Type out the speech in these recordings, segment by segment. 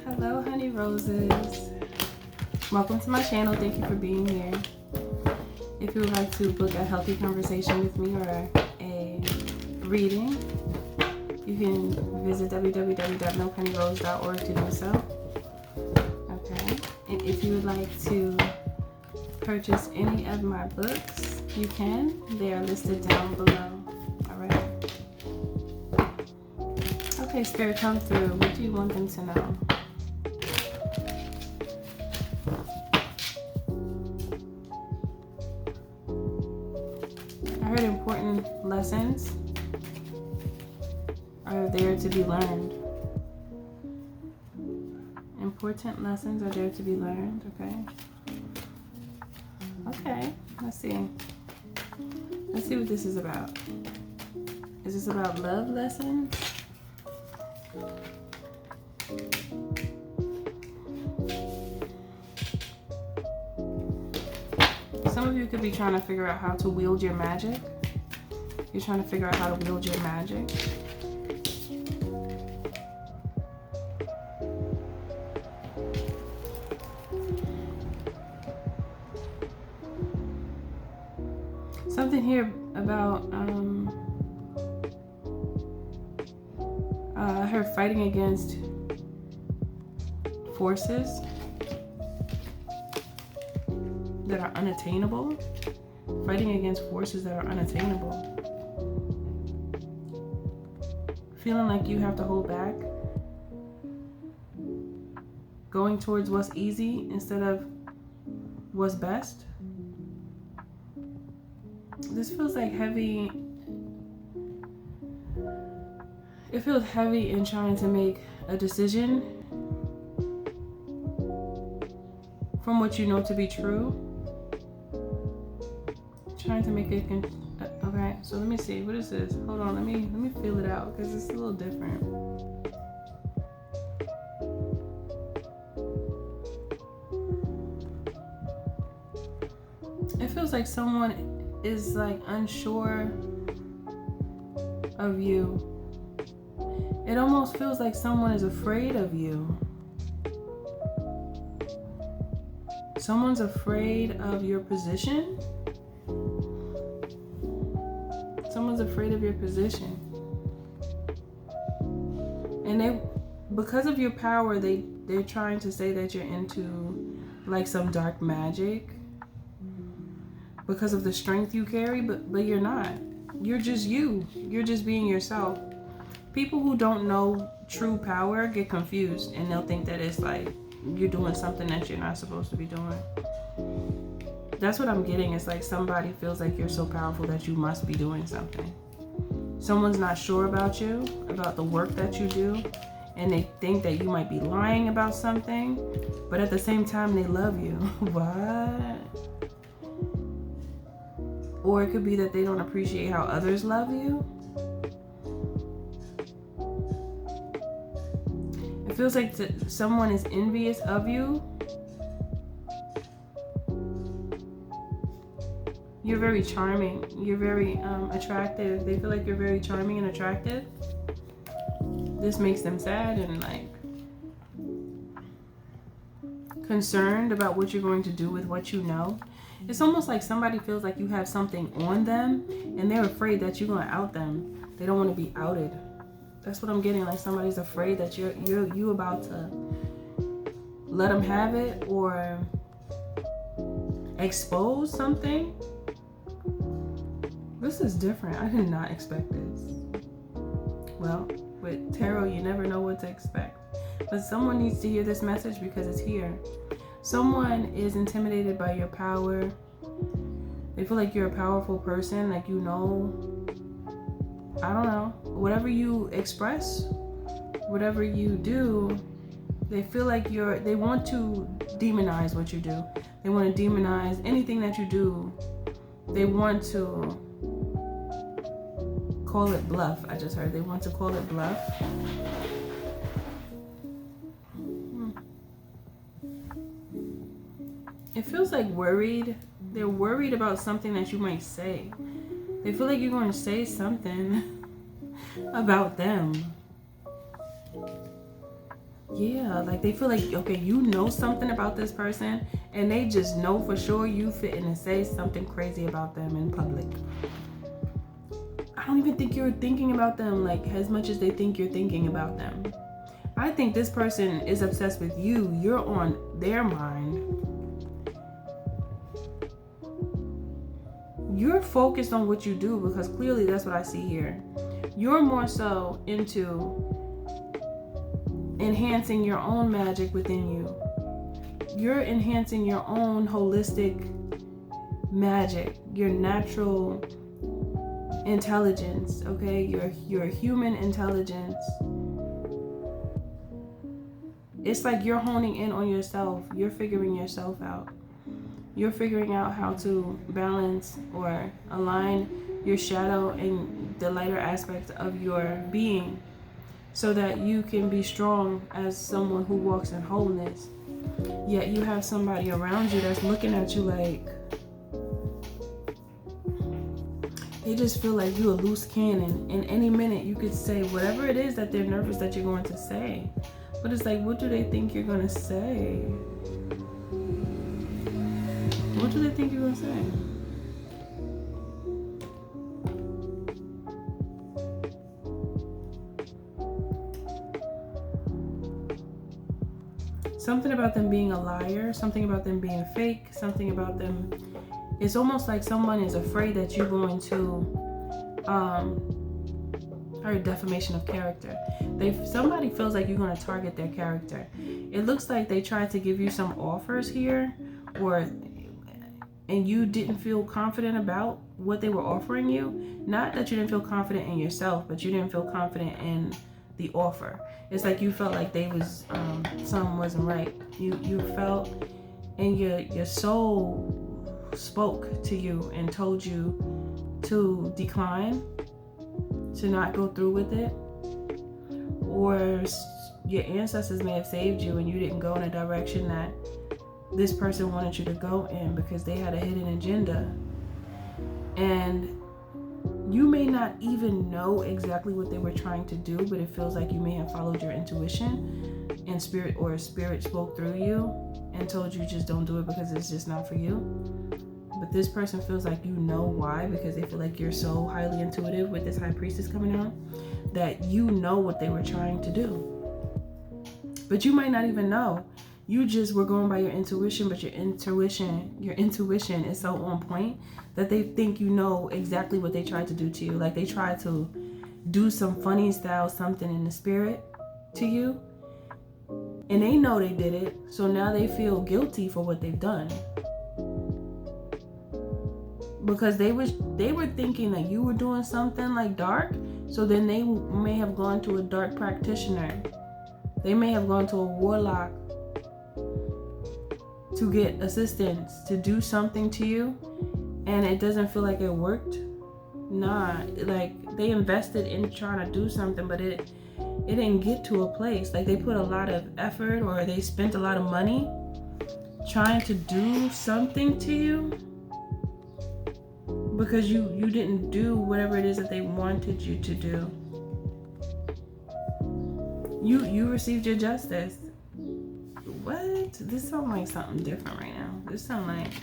Hello, honey roses. Welcome to my channel. Thank you for being here. If you would like to book a healthy conversation with me or a reading, you can visit www.milkhoneyRose.org to do so. Okay. And if you would like to purchase any of my books, you can. They are listed down below. All right. Okay, Spirit, come through. What do you want them to know? I heard important lessons are there to be learned. Important lessons are there to be learned, okay? Okay, let's see. Let's see what this is about. Is this about love lessons? Some of you could be trying to figure out how to wield your magic. You're trying to figure out how to wield your magic. Something here about her fighting against forces that are unattainable. Fighting against forces that are unattainable. Feeling like you have to hold back. Going towards what's easy instead of what's best. This feels like heavy. It feels heavy in trying to make a decision from what you know to be true. Trying to make it. Okay, so let me see. What is this? Hold on. Let me feel it out because it's a little different. It feels like someone is like unsure of you. It almost feels like someone is afraid of you. Someone's afraid of your position. Someone's afraid of your position. And because of your power, they're trying to say that you're into like some dark magic. Because of the strength you carry, but you're not. You're just you. You're just being yourself. People who don't know true power get confused and they'll think that it's like you're doing something that you're not supposed to be doing. That's what I'm getting. It's like somebody feels like you're so powerful that you must be doing something. Someone's not sure about you, about the work that you do, and they think that you might be lying about something, but at the same time they love you. What? Or it could be that they don't appreciate how others love you. It feels like someone is envious of you. You're very charming. You're very attractive. They feel like you're very charming and attractive. This makes them sad and like concerned about what you're going to do with what you know. It's almost like somebody feels like you have something on them and they're afraid that you're going to out them. They don't want to be outed. That's what I'm getting. Like somebody's afraid that you're about to let them have it or expose something. This is different. I did not expect this. Well, with tarot, you never know what to expect. But someone needs to hear this message because it's here. Someone is intimidated by your power. They feel like you're a powerful person, like you know, I don't know, whatever you express, whatever you do, they feel like they want to demonize what you do. They want to demonize anything that you do. They want to call it bluff. I just heard they want to call it bluff. It feels like worried. They're worried about something that you might say. They feel like you're going to say something about them. Yeah, like they feel like, okay, you know something about this person, and they just know for sure you fit in and say something crazy about them in public. I don't even think you're thinking about them like as much as they think you're thinking about them. I think this person is obsessed with you. You're on their mind. You're focused on what you do, because clearly that's what I see here. You're more so into enhancing your own magic within you. You're enhancing your own holistic magic, your natural intelligence, okay? Your human intelligence. It's like you're honing in on yourself. You're figuring yourself out. You're figuring out how to balance or align your shadow and the lighter aspects of your being, so that you can be strong as someone who walks in wholeness. Yet you have somebody around you that's looking at you like, they just feel like you're a loose cannon. In any minute you could say whatever it is that they're nervous that you're going to say. But it's like, what do they think you're going to say? What do they think you're going to say? Something about them being a liar, something about them being fake, something about them. It's almost like someone is afraid that you're going to, or defamation of character. Somebody feels like you're going to target their character. It looks like they tried to give you some offers here, and you didn't feel confident about what they were offering you. Not that you didn't feel confident in yourself, but you didn't feel confident in the offer. It's like you felt like they was something wasn't right. You felt, and your soul spoke to you and told you to decline, to not go through with it, or your ancestors may have saved you and you didn't go in a direction that this person wanted you to go in because they had a hidden agenda. And you may not even know exactly what they were trying to do, but it feels like you may have followed your intuition, and spirit spoke through you and told you just don't do it because it's just not for you. But this person feels like you know why, because they feel like you're so highly intuitive with this high priestess coming out, that you know what they were trying to do. But you might not even know. You just were going by your intuition, but your intuition is so on point that they think you know exactly what they tried to do to you. Like they tried to do some funny style something in the spirit to you, and they know they did it, so now they feel guilty for what they've done. Because they were thinking that you were doing something like dark, so then they may have gone to a dark practitioner. They may have gone to a warlock to get assistance to do something to you, and it doesn't feel like it worked. Nah, like they invested in trying to do something, but it didn't get to a place. Like they put a lot of effort, or they spent a lot of money trying to do something to you, because you didn't do whatever it is that they wanted you to do. You received your justice. What? This sounds like something different right now. This sounds like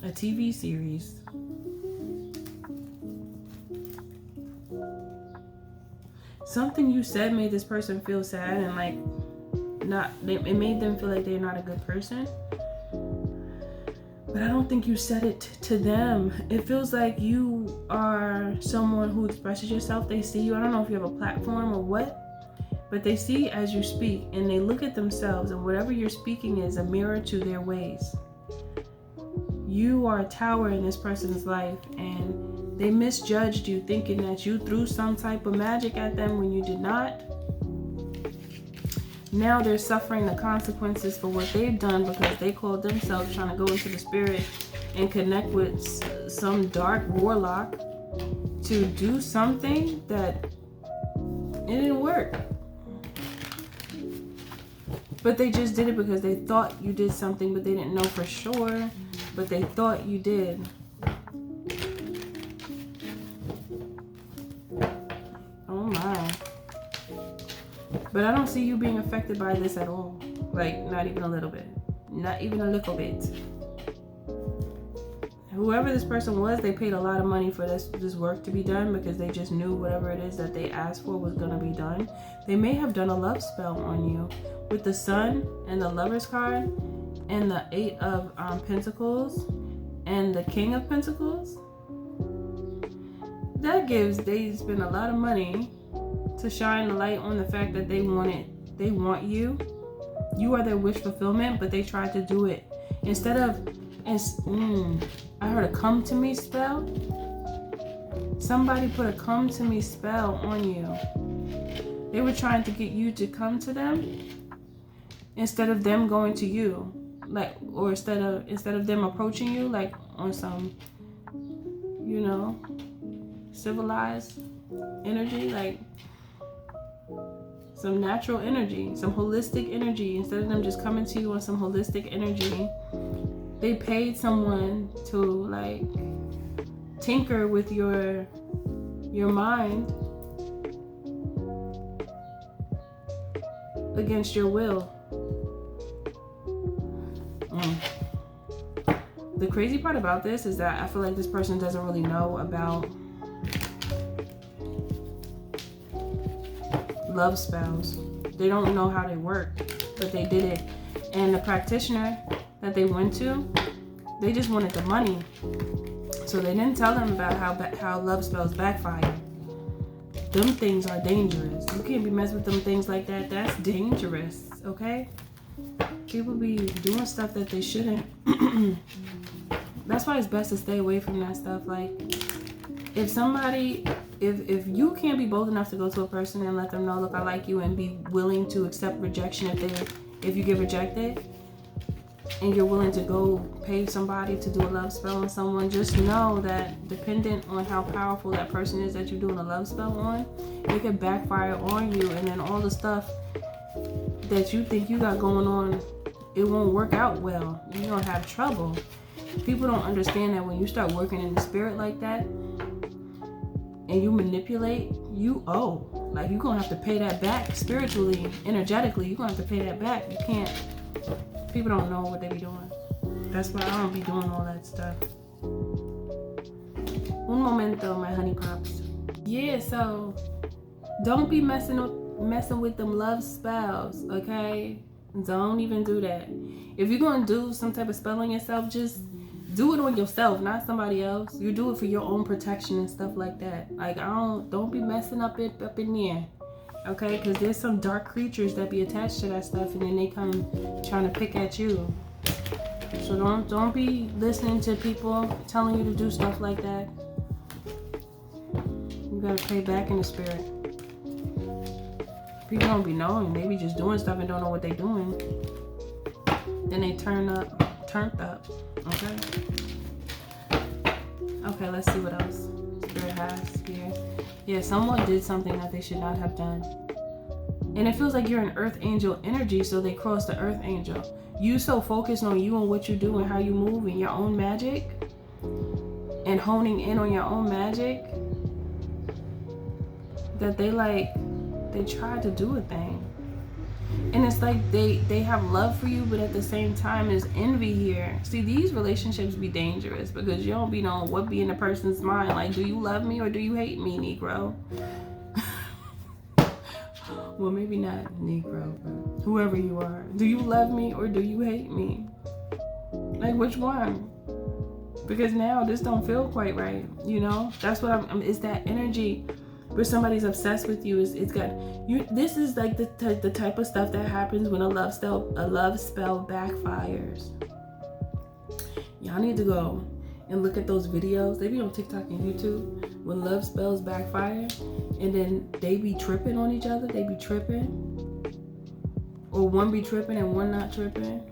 a TV series. Something you said made this person feel sad, and like it made them feel like they're not a good person. But I don't think you said it to them. It feels like you are someone who expresses yourself. They see you. I don't know if you have a platform or what, but they see as you speak, and they look at themselves, and whatever you're speaking is a mirror to their ways. You are a tower in this person's life, and they misjudged you, thinking that you threw some type of magic at them when you did not. Now they're suffering the consequences for what they've done, because they called themselves trying to go into the spirit and connect with some dark warlock to do something that it didn't work. But they just did it because they thought you did something, but they didn't know for sure, but they thought you did. Oh my. But I don't see you being affected by this at all. Like, not even a little bit. Not even a little bit. Whoever this person was, they paid a lot of money for this work to be done because they just knew whatever it is that they asked for was going to be done. They may have done a love spell on you with the Sun and the Lover's card and the 8 of Pentacles and the King of Pentacles. They spend a lot of money to shine the light on the fact that they want you. You are their wish fulfillment, but they tried to do it instead of. I heard a come to me spell. Somebody put a come to me spell on you. They were trying to get you to come to them instead of them going to you, like, or instead of them approaching you, like on some, you know, civilized energy, like some natural energy, some holistic energy. Instead of them just coming to you on some holistic energy, they paid someone to like tinker with your mind against your will. The crazy part about this is that I feel like this person doesn't really know about love spells. They don't know how they work, but they did it. And the practitioner that they went to, they just wanted the money. So they didn't tell them about how love spells backfire. Them things are dangerous. You can't be messing with them things like that. That's dangerous, okay? People be doing stuff that they shouldn't. That's why it's best to stay away from that stuff. Like, if you can't be bold enough to go to a person and let them know, look, I like you, and be willing to accept rejection if you get rejected, and you're willing to go pay somebody to do a love spell on someone, just know that dependent on how powerful that person is that you're doing a love spell on, it could backfire on you, and then all the stuff that you think you got going on, it won't work out well. You're gonna have trouble. People don't understand that when you start working in the spirit like that and you manipulate, you owe. Like, you're gonna have to pay that back spiritually, energetically. You're gonna have to pay that back. You can't. People don't know what they be doing. That's why I don't be doing all that stuff. Un momento, my honey pops. Yeah, so don't be messing with them love spells, okay? Don't even do that. If you're gonna do some type of spell on yourself, just do it on yourself, not somebody else. You do it for your own protection and stuff like that. Like, don't be messing up in there. Okay, because there's some dark creatures that be attached to that stuff, and then they come trying to pick at you. So don't be listening to people telling you to do stuff like that. You gotta pray back in the spirit. People don't be knowing. They be just doing stuff and don't know what they doing. Then they turned up. Okay. Okay, let's see what else Spirit has here. Yeah, someone did something that they should not have done. And it feels like you're an earth angel energy, so they crossed the earth angel. You so focused on you and what you do and how you move and your own magic and honing in on your own magic that they tried to do a thing. And it's like they have love for you, but at the same time there's envy here. See, these relationships be dangerous because you don't be knowing what be in a person's mind. Like, do you love me or do you hate me, Negro? Well, maybe not Negro, but whoever you are. Do you love me or do you hate me? Like, which one? Because now this don't feel quite right, you know? That's what it's that energy where somebody's obsessed with you. It's got you. This is like the type of stuff that happens when a love spell backfires. Y'all need to go and look at those videos. They be on TikTok and YouTube when love spells backfire, and then they be tripping on each other. They be tripping, or one be tripping and one not tripping,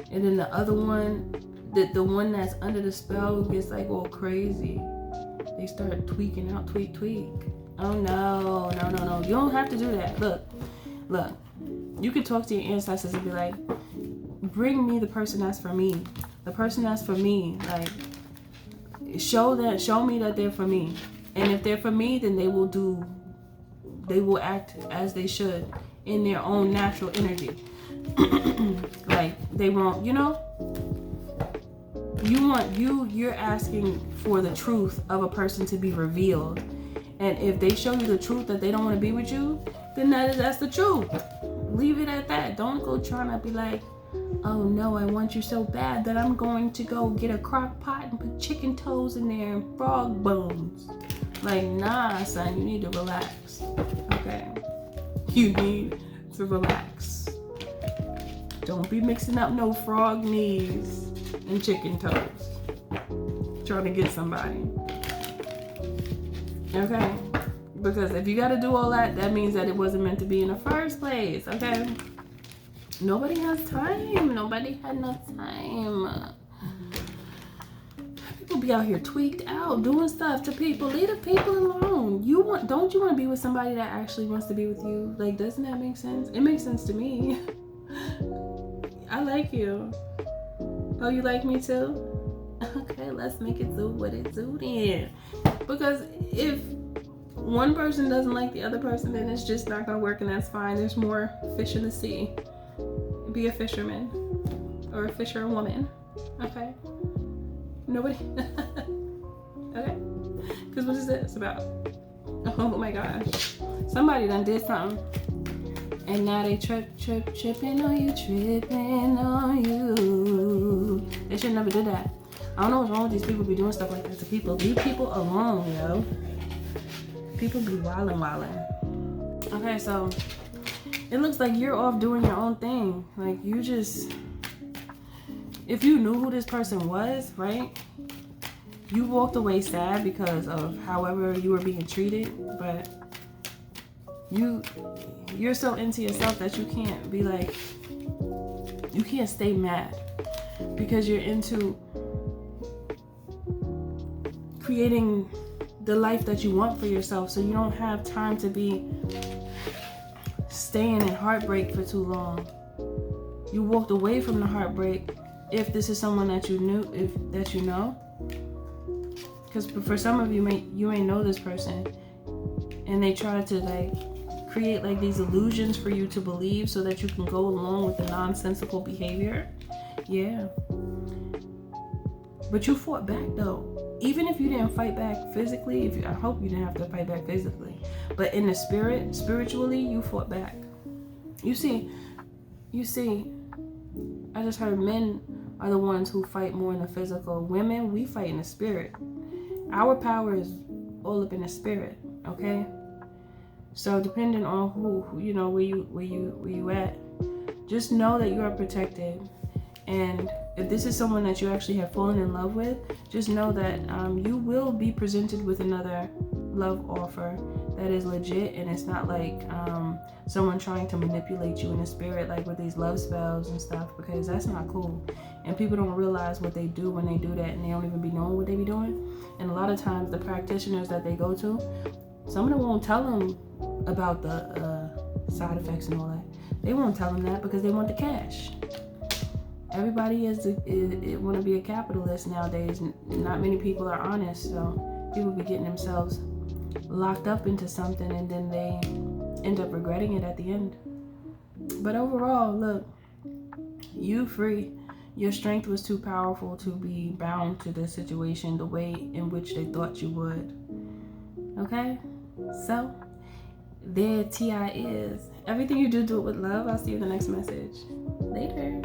and then the other one, the one that's under the spell, gets like all crazy. They start tweaking out, tweak. Oh no. You don't have to do that. Look. You could talk to your ancestors and be like, bring me the person that's for me. The person that's for me. Like, show me that they're for me. And if they're for me, then they will do they will act as they should in their own natural energy. Like they won't, you're asking for the truth of a person to be revealed. And if they show you the truth that they don't want to be with you, then that's the truth. Leave it at that. Don't go trying to be like, oh no, I want you so bad that I'm going to go get a crock pot and put chicken toes in there and frog bones. Like, nah, son, you need to relax. Okay? You need to relax. Don't be mixing up no frog knees and chicken toes. Trying to get somebody. Okay? Because if you gotta do all that, that means that it wasn't meant to be in the first place. Okay? Nobody has time. Nobody had no time. People be out here tweaked out, doing stuff to people. Leave the people alone. Don't you want to be with somebody that actually wants to be with you? Like, doesn't that make sense? It makes sense to me. I like you. Oh, you like me too? Okay, let's make it do what it do then. Because if one person doesn't like the other person, then it's just not gonna work, and that's fine. There's more fish in the sea. Be a fisherman or a fisherwoman. Okay? Nobody. Okay? Because what is this about? Oh my gosh. Somebody done did something. And now they tripping on you. They should never do that. I don't know what's wrong with these people be doing stuff like that to people. Leave people alone, yo. People be wildin'. Okay, so it looks like you're off doing your own thing. Like, you just, if you knew who this person was, right? You walked away sad because of however you were being treated, but you're so into yourself that you can't be like, you can't stay mad because you're into creating the life that you want for yourself. So you don't have time to be staying in heartbreak for too long. You walked away from the heartbreak if this is someone that you knew, that you know. Because for some of you, you ain't know this person, and they try to like create like these illusions for you to believe so that you can go along with the nonsensical behavior. Yeah. But you fought back though. Even if you didn't fight back physically, I hope you didn't have to fight back physically, but in the spiritually, you fought back. You see, I just heard men are the ones who fight more in the physical. Women, we fight in the spirit. Our power is all up in the spirit, okay? So depending on who where you at, just know that you are protected. And if this is someone that you actually have fallen in love with, just know that you will be presented with another love offer that is legit, and it's not like someone trying to manipulate you in the spirit, like with these love spells and stuff, because that's not cool. And people don't realize what they do when they do that, and they don't even be knowing what they be doing. And a lot of times the practitioners that they go to, some of them won't tell them about the side effects and all that. They won't tell them that because they want the cash. Everybody want to be a capitalist nowadays. Not many people are honest, so people be getting themselves locked up into something, and then they end up regretting it at the end. But overall, look, you free. Your strength was too powerful to be bound to this situation the way in which they thought you would. Okay? So, there T.I. is. Everything you do, do it with love. I'll see you in the next message. Later.